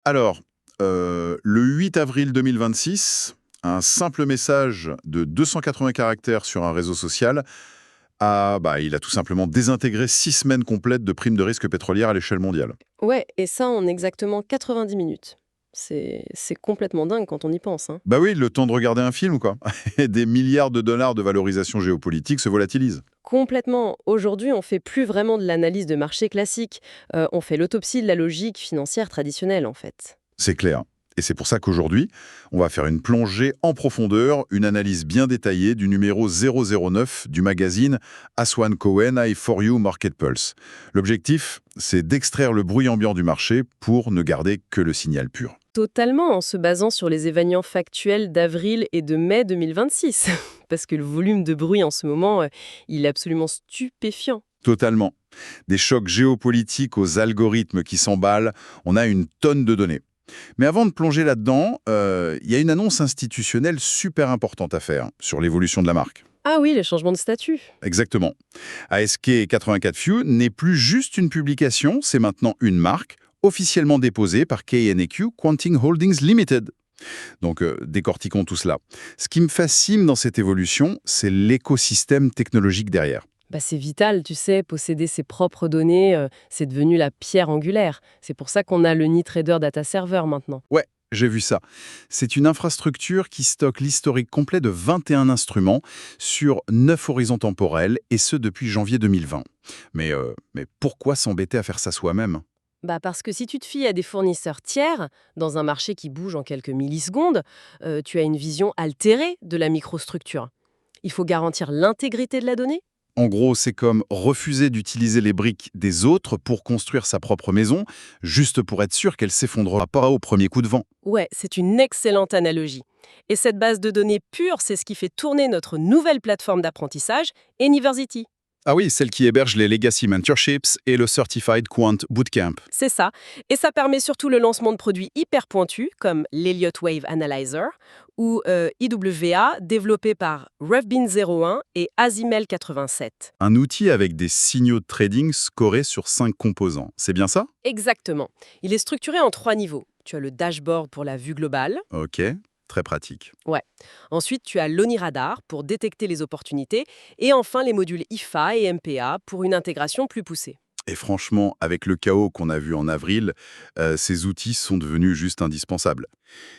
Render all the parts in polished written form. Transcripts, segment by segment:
Alors, le 8 avril 2026, un simple message de 280 caractères sur un réseau social il a tout simplement désintégré 6 semaines complètes de primes de risque pétrolière à l'échelle mondiale. Ouais, et ça en exactement 90 minutes. C'est complètement dingue quand on y pense, hein. Bah oui, le temps de regarder un film, quoi. Et des milliards de dollars de valorisation géopolitique se volatilisent. Complètement. Aujourd'hui, on fait plus vraiment de l'analyse de marché classique. On fait l'autopsie de la logique financière traditionnelle, en fait. C'est clair. Et c'est pour ça qu'aujourd'hui, on va faire une plongée en profondeur, une analyse bien détaillée du numéro 009 du magazine Aswan Cohen I for You Market Pulse. L'objectif, c'est d'extraire le bruit ambiant du marché pour ne garder que le signal pur. Totalement en se basant sur les événements factuels d'avril et de mai 2026. Parce que le volume de bruit en ce moment, il est absolument stupéfiant. Totalement. Des chocs géopolitiques aux algorithmes qui s'emballent, on a une tonne de données. Mais avant de plonger là-dedans, il y a une annonce institutionnelle super importante à faire sur l'évolution de la marque. Ah oui, les changements de statut. Exactement. ASK 84 Few n'est plus juste une publication, c'est maintenant une marque officiellement déposée par KNEQ Quanting Holdings Limited. Donc, décortiquons tout cela. Ce qui me fascine dans cette évolution, c'est l'écosystème technologique derrière. Bah, c'est vital, tu sais, posséder ses propres données, c'est devenu la pierre angulaire. C'est pour ça qu'on a le NiTrader Data Server maintenant. Ouais, j'ai vu ça. C'est une infrastructure qui stocke l'historique complet de 21 instruments sur 9 horizons temporels, et ce depuis janvier 2020. Mais pourquoi s'embêter à faire ça soi-même? Bah parce que si tu te fies à des fournisseurs tiers, dans un marché qui bouge en quelques millisecondes, tu as une vision altérée de la microstructure. Il faut garantir l'intégrité de la donnée. En gros, c'est comme refuser d'utiliser les briques des autres pour construire sa propre maison, juste pour être sûr qu'elle s'effondrera pas au premier coup de vent. Ouais, c'est une excellente analogie. Et cette base de données pure, c'est ce qui fait tourner notre nouvelle plateforme d'apprentissage, University. Ah oui, celle qui héberge les Legacy Mentorships et le Certified Quant Bootcamp. C'est ça. Et ça permet surtout le lancement de produits hyper pointus comme l'Elliott Wave Analyzer ou IWA développé par RevBin01 et Azimel 87. Un outil avec des signaux de trading scorés sur 5 composants. C'est bien ça? Exactement. Il est structuré en 3 niveaux. Tu as le dashboard pour la vue globale. Ok, très pratique. Ouais. Ensuite, tu as l'OniRadar pour détecter les opportunités. Et enfin, les modules IFA et MPA pour une intégration plus poussée. Et franchement, avec le chaos qu'on a vu en avril, ces outils sont devenus juste indispensables.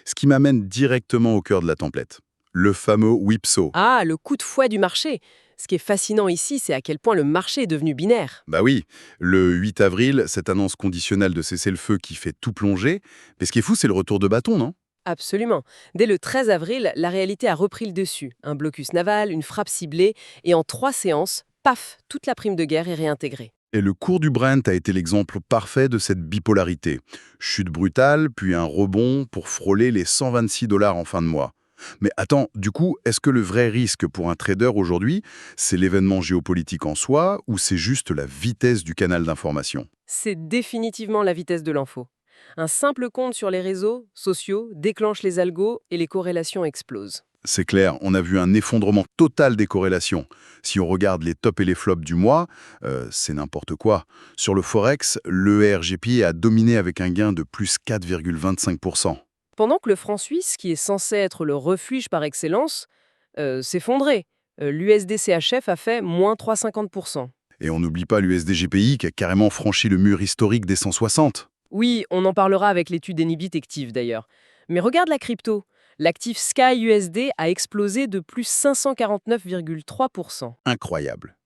Ce qui m'amène directement au cœur de la template. Le fameux whipsaw. Ah, le coup de fouet du marché. Ce qui est fascinant ici, c'est à quel point le marché est devenu binaire. Bah oui, le 8 avril, cette annonce conditionnelle de cessez-le-feu qui fait tout plonger. Mais ce qui est fou, c'est le retour de bâton, non? Absolument. Dès le 13 avril, la réalité a repris le dessus. Un blocus naval, une frappe ciblée, et en 3 séances, paf, toute la prime de guerre est réintégrée. Et le cours du Brent a été l'exemple parfait de cette bipolarité. Chute brutale, puis un rebond pour frôler les 126 dollars en fin de mois. Mais attends, du coup, est-ce que le vrai risque pour un trader aujourd'hui, c'est l'événement géopolitique en soi ou c'est juste la vitesse du canal d'information? C'est définitivement la vitesse de l'info. Un simple compte sur les réseaux sociaux déclenche les algos et les corrélations explosent. C'est clair, on a vu un effondrement total des corrélations. Si on regarde les tops et les flops du mois, c'est n'importe quoi. Sur le Forex, le RGPI a dominé avec un gain de plus 4,25%. Pendant que le franc suisse, qui est censé être le refuge par excellence, s'effondrait. L'USD-CHF a fait moins 3,50%. Et on n'oublie pas l'USD-GPI qui a carrément franchi le mur historique des 160. Oui, on en parlera avec l'étude Enibit Active d'ailleurs. Mais regarde la crypto. L'actif Sky USD a explosé de plus 549,3%. Incroyable.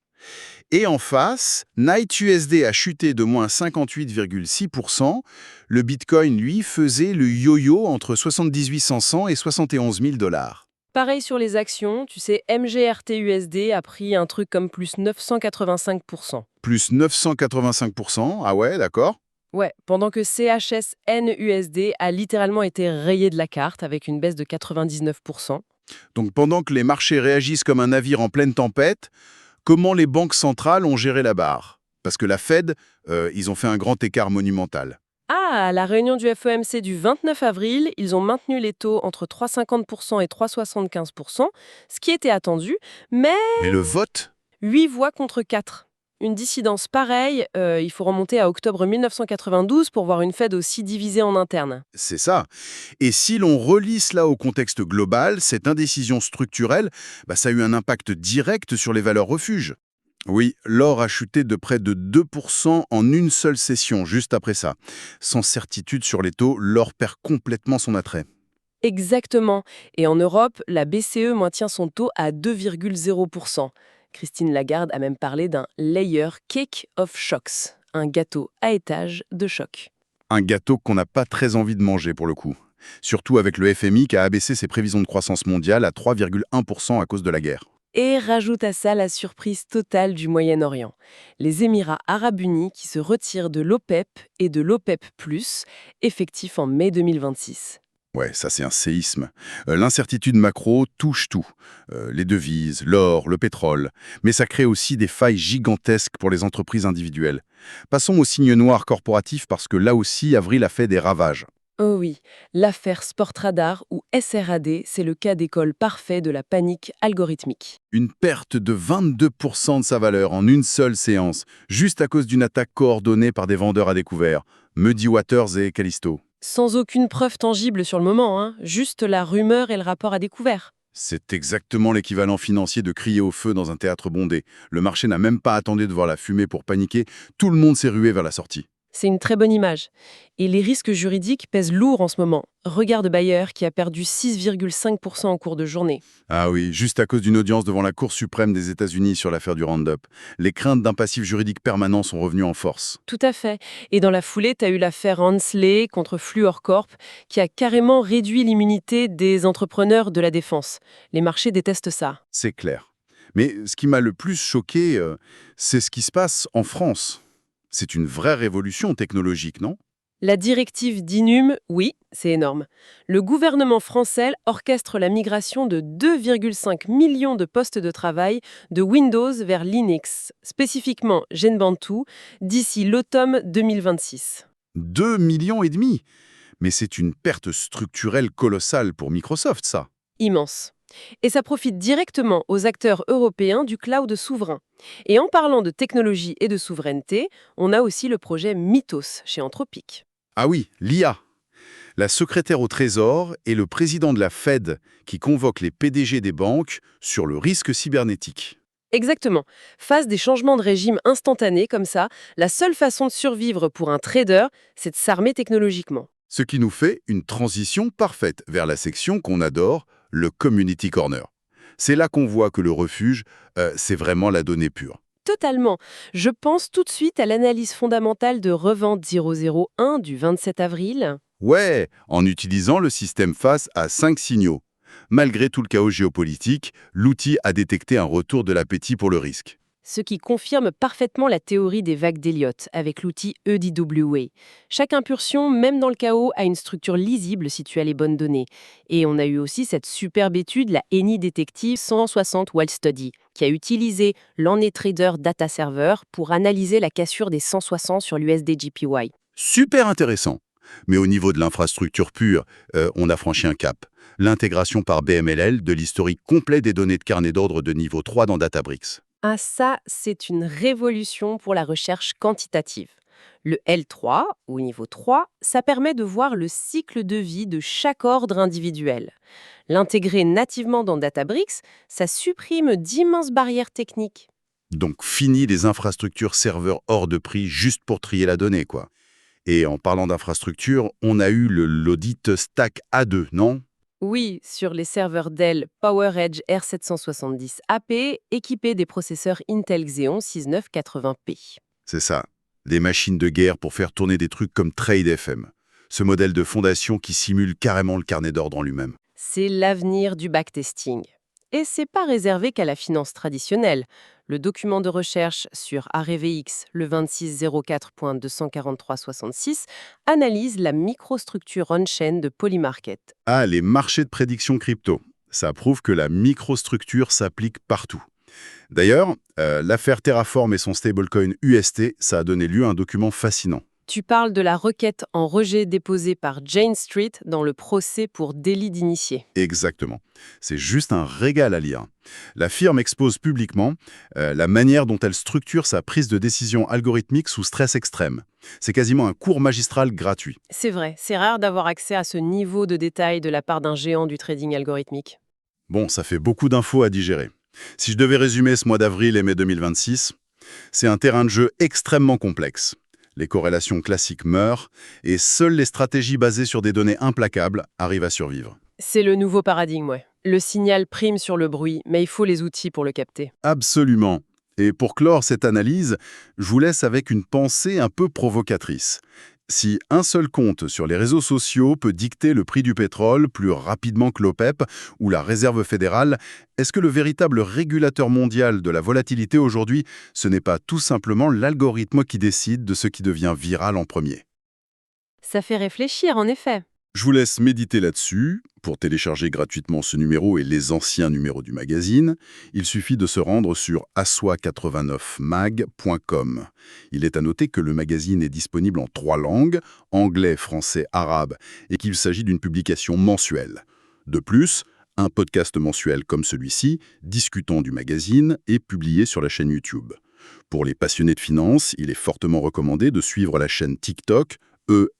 Et en face, Night USD a chuté de moins 58,6%. Le Bitcoin, lui, faisait le yo-yo entre 78 500 et 71 000 dollars. Pareil sur les actions, tu sais, MGRT USD a pris un truc comme plus 985%. Plus 985%, ah ouais, d'accord. Ouais, pendant que CHSN USD a littéralement été rayé de la carte avec une baisse de 99%. Donc pendant que les marchés réagissent comme un navire en pleine tempête, comment les banques centrales ont géré la barre? Parce que la Fed, ils ont fait un grand écart monumental. Ah, à la réunion du FOMC du 29 avril, ils ont maintenu les taux entre 3,50% et 3,75%, ce qui était attendu, mais Mais le vote? 8 voix contre 4. Une dissidence pareille, il faut remonter à octobre 1992 pour voir une Fed aussi divisée en interne. C'est ça. Et si l'on relie cela au contexte global, cette indécision structurelle, ça a eu un impact direct sur les valeurs refuges. Oui, l'or a chuté de près de 2% en une seule session, juste après ça. Sans certitude sur les taux, l'or perd complètement son attrait. Exactement. Et en Europe, la BCE maintient son taux à 2,0%. Christine Lagarde a même parlé d'un layer cake of shocks, un gâteau à étage de choc. Un gâteau qu'on n'a pas très envie de manger pour le coup. Surtout avec le FMI qui a abaissé ses prévisions de croissance mondiale à 3,1% à cause de la guerre. Et rajoute à ça la surprise totale du Moyen-Orient. Les Émirats arabes unis qui se retirent de l'OPEP et de l'OPEP+, effectifs en mai 2026. Ouais, ça c'est un séisme. L'incertitude macro touche tout. Les devises, l'or, le pétrole. Mais ça crée aussi des failles gigantesques pour les entreprises individuelles. Passons au signe noir corporatif parce que là aussi, avril a fait des ravages. Oh oui, l'affaire Sportradar ou SRAD, c'est le cas d'école parfait de la panique algorithmique. Une perte de 22% de sa valeur en une seule séance, juste à cause d'une attaque coordonnée par des vendeurs à découvert. Muddy Waters et Callisto. Sans aucune preuve tangible sur le moment, juste la rumeur et le rapport à découvert. C'est exactement l'équivalent financier de crier au feu dans un théâtre bondé. Le marché n'a même pas attendu de voir la fumée pour paniquer, tout le monde s'est rué vers la sortie. C'est une très bonne image. Et les risques juridiques pèsent lourd en ce moment. Regarde Bayer qui a perdu 6,5% en cours de journée. Ah oui, juste à cause d'une audience devant la Cour suprême des États-Unis sur l'affaire du Roundup. Les craintes d'un passif juridique permanent sont revenues en force. Tout à fait. Et dans la foulée, tu as eu l'affaire Hansley contre Fluor Corp qui a carrément réduit l'immunité des entrepreneurs de la défense. Les marchés détestent ça. C'est clair. Mais ce qui m'a le plus choqué, c'est ce qui se passe en France. C'est une vraie révolution technologique, non? La directive d'Inum, oui, c'est énorme. Le gouvernement français orchestre la migration de 2,5 millions de postes de travail de Windows vers Linux, spécifiquement Genbantu, d'ici l'automne 2026. 2,5 millions. Mais c'est une perte structurelle colossale pour Microsoft, ça. Immense. Et ça profite directement aux acteurs européens du cloud souverain. Et en parlant de technologie et de souveraineté, on a aussi le projet Mythos chez Anthropic. Ah oui, l'IA. La secrétaire au Trésor et le président de la Fed qui convoque les PDG des banques sur le risque cybernétique. Exactement. Face des changements de régime instantanés comme ça, la seule façon de survivre pour un trader, c'est de s'armer technologiquement. Ce qui nous fait une transition parfaite vers la section qu'on adore, le Community Corner. C'est là qu'on voit que le refuge, c'est vraiment la donnée pure. Totalement. Je pense tout de suite à l'analyse fondamentale de Revente 001 du 27 avril. Ouais, en utilisant le système face à 5 signaux. Malgré tout le chaos géopolitique, l'outil a détecté un retour de l'appétit pour le risque. Ce qui confirme parfaitement la théorie des vagues d'Elliott avec l'outil EDWA. Chaque impulsion, même dans le chaos, a une structure lisible si tu as les bonnes données. Et on a eu aussi cette superbe étude, la Eni Detective 160 Wall Study, qui a utilisé l'AnyTrader Data Server pour analyser la cassure des 160 sur l'USD-JPY. Super intéressant. Mais au niveau de l'infrastructure pure, on a franchi un cap. L'intégration par BMLL de l'historique complet des données de carnet d'ordre de niveau 3 dans Databricks. Ah ça, c'est une révolution pour la recherche quantitative. Le L3, ou niveau 3, ça permet de voir le cycle de vie de chaque ordre individuel. L'intégrer nativement dans Databricks, ça supprime d'immenses barrières techniques. Donc fini les infrastructures serveurs hors de prix juste pour trier la donnée, quoi. Et en parlant d'infrastructure, on a eu l'audit Stack A2, non? Oui, sur les serveurs Dell PowerEdge R770 AP équipés des processeurs Intel Xeon 6980P. C'est ça. Des machines de guerre pour faire tourner des trucs comme TradeFM. Ce modèle de fondation qui simule carrément le carnet d'ordre en lui-même. C'est l'avenir du backtesting. Et c'est pas réservé qu'à la finance traditionnelle. Le document de recherche sur AREVX, le 2604.24366, analyse la microstructure on-chain de Polymarket. Ah, les marchés de prédiction crypto. Ça prouve que la microstructure s'applique partout. D'ailleurs, l'affaire Terraform et son stablecoin UST, ça a donné lieu à un document fascinant. Tu parles de la requête en rejet déposée par Jane Street dans le procès pour délit d'initié. Exactement. C'est juste un régal à lire. La firme expose publiquement la manière dont elle structure sa prise de décision algorithmique sous stress extrême. C'est quasiment un cours magistral gratuit. C'est vrai, c'est rare d'avoir accès à ce niveau de détail de la part d'un géant du trading algorithmique. Bon, ça fait beaucoup d'infos à digérer. Si je devais résumer ce mois d'avril et mai 2026, c'est un terrain de jeu extrêmement complexe. Les corrélations classiques meurent et seules les stratégies basées sur des données implacables arrivent à survivre. C'est le nouveau paradigme, ouais. Le signal prime sur le bruit, mais il faut les outils pour le capter. Absolument. Et pour clore cette analyse, je vous laisse avec une pensée un peu provocatrice. Si un seul compte sur les réseaux sociaux peut dicter le prix du pétrole plus rapidement que l'OPEP ou la Réserve fédérale, est-ce que le véritable régulateur mondial de la volatilité aujourd'hui, ce n'est pas tout simplement l'algorithme qui décide de ce qui devient viral en premier? Ça fait réfléchir, en effet. Je vous laisse méditer là-dessus. Pour télécharger gratuitement ce numéro et les anciens numéros du magazine, il suffit de se rendre sur aswa89mag.com. Il est à noter que le magazine est disponible en 3 langues, anglais, français, arabe, et qu'il s'agit d'une publication mensuelle. De plus, un podcast mensuel comme celui-ci, discutant du magazine, est publié sur la chaîne YouTube. Pour les passionnés de finance, il est fortement recommandé de suivre la chaîne TikTok,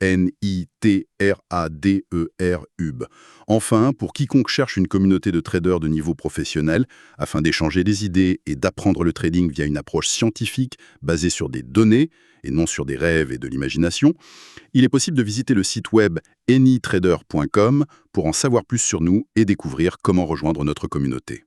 ENITRADER-UB. Enfin, pour quiconque cherche une communauté de traders de niveau professionnel, afin d'échanger des idées et d'apprendre le trading via une approche scientifique basée sur des données et non sur des rêves et de l'imagination, il est possible de visiter le site web anytrader.com pour en savoir plus sur nous et découvrir comment rejoindre notre communauté.